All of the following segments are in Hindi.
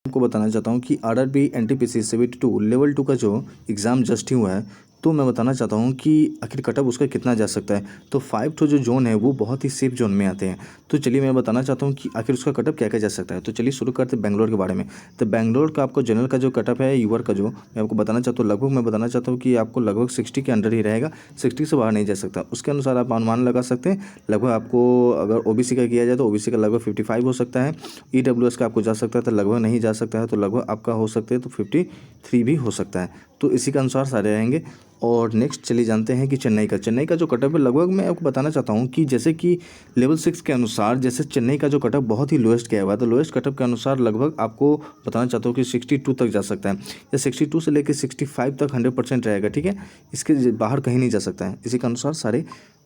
आपको बताना चाहता हूँ कि आरआरबी एनटीपीसी 72 लेवल 2 का जो एग्ज़ाम जस्ट ही हुआ है, तो मैं बताना चाहता हूँ कि आखिर कट ऑफ उसका कितना जा सकता है। तो 5 तो जो जोन है वो बहुत ही सेफ जोन में आते हैं। तो चलिए मैं बताना चाहता हूँ कि आखिर उसका कट ऑफ क्या क्या जा सकता है। तो चलिए शुरू करते हैं बेंगलोर के बारे में। तो बेंगलोर का आपको जनरल का जो कट ऑफ है, यूआर का जो मैं आपको बताना चाहता हूँ, लगभग मैं बताना चाहता हूँ कि आपको लगभग 60 के अंडर ही रहेगा, 60 से बाहर नहीं जा सकता। उसके अनुसार आप अनुमान लगा सकते हैं। लगभग आपको अगर ओबीसी का किया जाए तो ओबीसी का लगभग 55 हो सकता है। ईडब्ल्यूएस का आपको जा सकता है तो लगभग नहीं जा सकता है, तो लगभग आपका हो सकता है तो 53 भी हो सकता है। तो इसी के अनुसार सारे रहेंगे। और नेक्स्ट चलिए जानते हैं कि चेन्नई का जो कटअप है, लगभग मैं आपको बताना चाहता हूँ कि जैसे कि लेवल 6 के अनुसार जैसे चेन्नई का जो कटअप बहुत ही लोएस्ट गया हुआ है, तो लोएस्ट कटअप के अनुसार लगभग आपको बताना चाहता हूँ कि 62 तक जा सकता है, या 62 से लेकर 65 तक 100% रहेगा। ठीक है, इसके बाहर कहीं नहीं जा सकता है। इसी के अनुसार सारे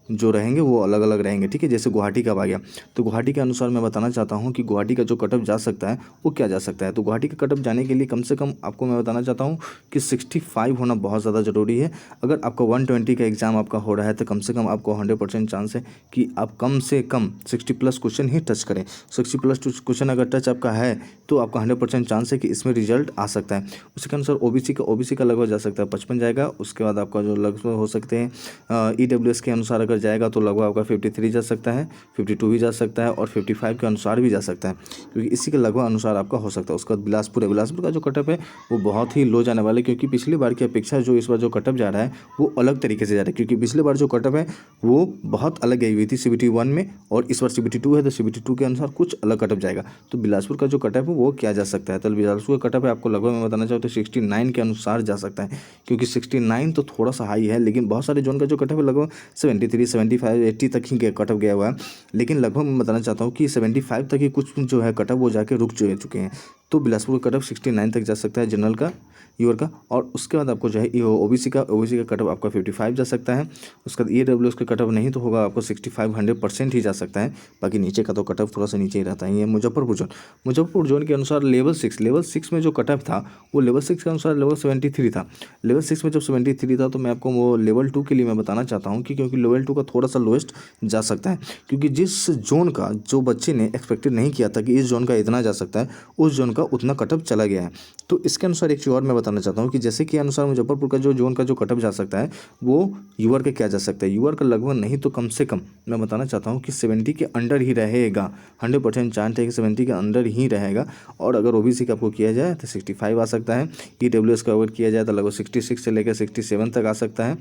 जो रहेंगे वो अलग अलग रहेंगे। ठीक है, जैसे गुवाहाटी का आ गया, तो गुवाहाटी के अनुसार मैं बताना चाहता हूँ कि गुवाहाटी का जो कटअप जा सकता है वो क्या जा सकता है। तो गुवाहाटी का कटअप जाने के लिए कम से कम आपको मैं बताना चाहता हूँ कि 65 होना बहुत ज़्यादा ज़रूरी है। अगर आपका 120 का एग्ज़ाम आपका हो रहा है तो कम से कम आपको 100% चांस है कि आप कम से कम 60+ क्वेश्चन ही टच करें। 60+ क्वेश्चन अगर टच आपका है तो आपका 100% चांस है कि इसमें रिजल्ट आ सकता है। उसके अनुसार ओबीसी का लगभग जा सकता है 55 जाएगा। उसके बाद आपका जो लगभग हो सकते हैं ईडब्ल्यूएस के अनुसार अगर जाएगा तो लगभग आपका 53 जा सकता है, 52 भी जा सकता है और 55 के अनुसार भी जा सकता है, क्योंकि इसी के लगभग अनुसार आपका हो सकता है। उसका बाद बिलासपुर का जो कटअप है वो बहुत ही लो जाने वाला है, क्योंकि पिछली बार की अपेक्षा जो इस बार जो कटअप जा रहा है वो अलग तरीके से जा रहा है। क्योंकि पिछली बार जो कटअप है वो बहुत अलग गई हुई थी CBT 1 में, और इस बार CBT 2 है तो CBT 2 के अनुसार कुछ अलग कटअप जाएगा। तो बिलासपुर का जो कटअप है वो क्या जा सकता है, तो बिलासपुर का कटअप है आपको लगभग मैं बताना चाहूँ तो 69 के अनुसार जा सकता है, क्योंकि 69 तो थोड़ा सा हाई है, लेकिन बहुत सारे जोन का जो कटअप है लगभग 73, 75, 80 तक ही कटअप गया हुआ है। लेकिन लगभग मैं बताना चाहता हूँ कि 75 तक ही कुछ जो है कटअप वो जाके रुक चुके हैं। तो बिलासपुर का कटअप 69 तक जा सकता है जनरल का, यूआर का। और उसके बाद आपको जो है ओबीसी का कटअप आपका 55 जा सकता है। उसके बाद ईडब्ल्यूएस का कटअप नहीं तो होगा आपको 65 100% ही जा सकता है। बाकी नीचे का तो कटअप थोड़ा सा नीचे ही रहता है। ये मुजफ्फरपुर जोन के अनुसार लेवल 6 में जो कटअप था वो लेवल 6 के अनुसार लेवल 73 था। लेवल 6 में जब 73 था तो मैं आपको वो लेवल 2 के लिए मैं बताना चाहता हूँ कि क्योंकि लेवल 2 का थोड़ा सा लोएस्ट जा सकता है, क्योंकि जिस जोन का जो बच्चे ने एक्सपेक्टेड नहीं किया था कि इस जोन का इतना जा सकता है, उस जोन का उतना कटअप चला गया है। तो इसके अनुसार एक चीज़ और मैं बताना चाहता हूँ कि जैसे कि अनुसार मुजफ्फरपुर का जो जोन का जो कटअप जा सकता है वो यूआर का क्या जा सकता है। यूआर का लगभग नहीं तो कम से कम मैं बताना चाहता हूँ कि 70 के अंडर ही रहेगा। 100% चांस है कि 70 के अंडर ही रहेगा। और अगर ओबीसी का आपको किया जाए तो 65 आ सकता है। ईडब्ल्यूएस का अगर किया जाए तो लगभग 66 से लेकर 67 तक आ सकता है।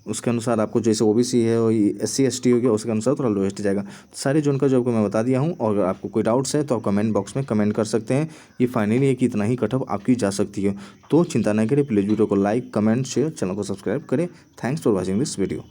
उसके अनुसार आपको जैसे ओबीसी है और SC ST हो गया उसके अनुसार थोड़ा लोएस्ट जाएगा। सारे जोन का जो आपको मैं बता दिया हूँ, और अगर आपको कोई डाउट्स है तो आप कमेंट बॉक्स में कमेंट कर सकते हैं। ये फाइनली है कि इतना ही कटअप आपकी जा सकती है। तो चिंता न करें, प्लीज़ वीडियो को लाइक, कमेंट, शेयर, चैनल को सब्सक्राइब करें। Thanks for watching this video.